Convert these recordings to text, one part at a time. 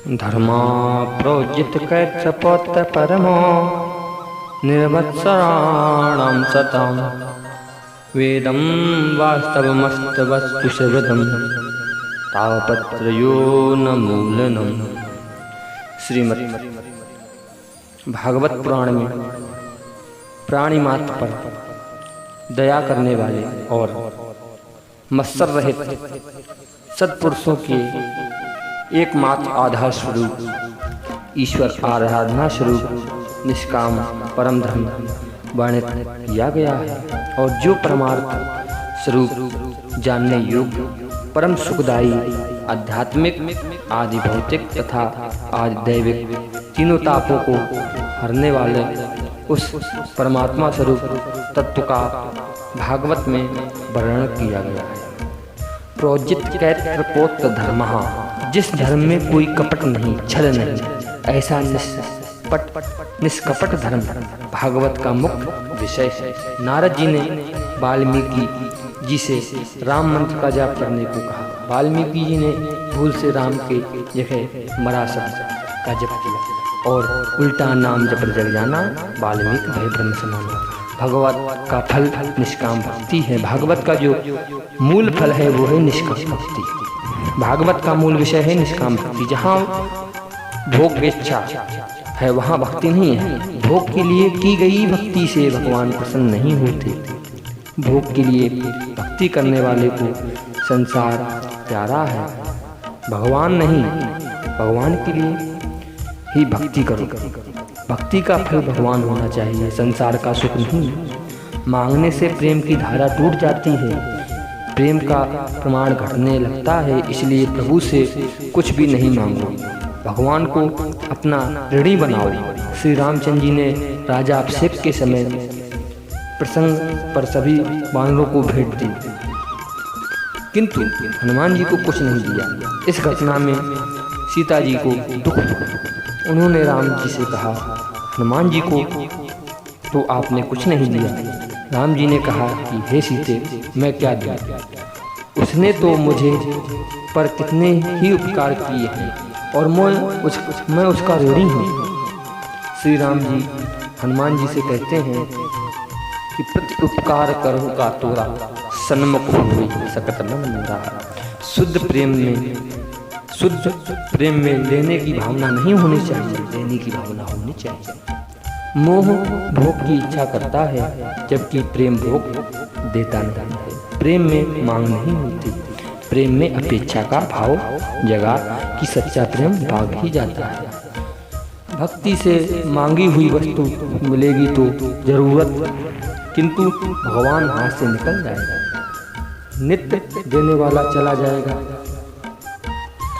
धर्मा प्रोजित कैत्रपौत्र परमो निर्वत्सराणां सतां वेदं वास्तवमस्तवस्तु शब्दं तावपत्रयो न मूलनम्। श्रीमद् भागवत पुराण में प्राणी मात्र पर दया करने वाले और मत्सर रहित सत्पुरुषों के एकमात्र आधार स्वरूप ईश्वर आराधना स्वरूप निष्काम परम धर्म वर्णित किया गया है। और जो परमार्थ स्वरूप जानने योग्य परम सुखदायी आध्यात्मिक आदि भौतिक तथा आदि दैविक तीनों तापों को हरने वाले उस परमात्मा स्वरूप तत्व का भागवत में वर्णन किया गया है। प्रोजित कैत्रपौत्र धर्म, जिस धर्म में कोई कपट नहीं, छल नहीं, ऐसा निष्कपट धर्म भागवत का मुख्य विषय है। नारद जी ने वाल्मीकि जी से राम मंत्र का जाप करने को कहा। वाल्मीकि जी ने भूल से राम के जगह मरा शब्द का जप किया और उल्टा नाम जप जग जाना वाल्मीकि भय ब्रह्म समाना। भगवत का फल निष्काम भक्ति है। भागवत का जो मूल फल है वो है निष्काम भक्ति। भागवत का मूल विषय है निष्काम भक्ति। जहाँ भोग इच्छा है वहाँ भक्ति नहीं है। भोग के लिए की गई भक्ति से भगवान प्रसन्न नहीं होते। भोग के लिए भक्ति करने वाले को संसार प्यारा है, भगवान नहीं। भगवान के लिए ही भक्ति करो। भक्ति का फल भगवान होना चाहिए, संसार का सुख नहीं। मांगने से प्रेम की धारा टूट जाती है, प्रेम का प्रमाण घटने लगता है। इसलिए प्रभु से कुछ भी नहीं मांगो, भगवान को अपना ऋणी बनाओ। श्री रामचंद्र जी ने राजा अभिषेक के समय प्रसंग पर सभी वानरों को भेंट दी, किंतु हनुमान जी को कुछ नहीं दिया। इस घटना में सीता जी को दुख हुआ। उन्होंने राम जी से कहा, हनुमान जी को तो आपने कुछ नहीं दिया। राम जी ने कहा कि हे सीते, मैं क्या दूं? उसने तो मुझे पर कितने ही उपकार किए हैं और मैं उसका ऋणी हूँ। श्री राम जी हनुमान जी से कहते हैं कि प्रति उपकार करो का तोरा सन्मुख हुई सकत न मंदा। शुद्ध प्रेम में लेने की भावना नहीं होनी चाहिए, देने की भावना होनी चाहिए। मोह भोग की इच्छा करता है जबकि प्रेम भोग देता नहीं है। प्रेम में मांग नहीं होती, प्रेम में अपेक्षा का भाव जगा कि सच्चा प्रेम भाग ही जाता है। भक्ति से मांगी हुई वस्तु मिलेगी तो जरूरत, किंतु भगवान हाथ से निकल जाएगा। नित्य देने वाला चला जाएगा।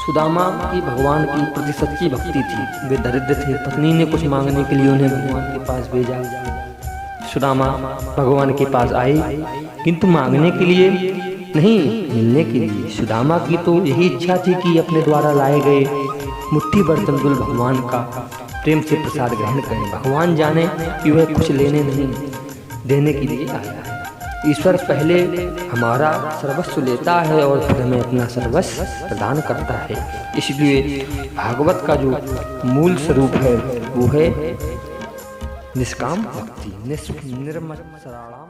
सुदामा की भगवान की प्रति सच्ची भक्ति थी। वे दरिद्र थे, पत्नी ने कुछ मांगने के लिए उन्हें भगवान के पास भेजा। सुदामा भगवान के पास आए, किंतु मांगने के लिए नहीं, मिलने के लिए। सुदामा की तो यही इच्छा थी कि अपने द्वारा लाए गए मुट्ठी बर्तन तुल भगवान का प्रेम से प्रसाद ग्रहण करें। भगवान जाने कि वह कुछ लेने नहीं, देने के लिए आया है। ईश्वर पहले हमारा सर्वस्व लेता है और फिर हमें अपना सर्वस्व प्रदान करता है। इसलिए भागवत का जो मूल स्वरूप है वो है निष्काम भक्ति। निर्मत्सराणाम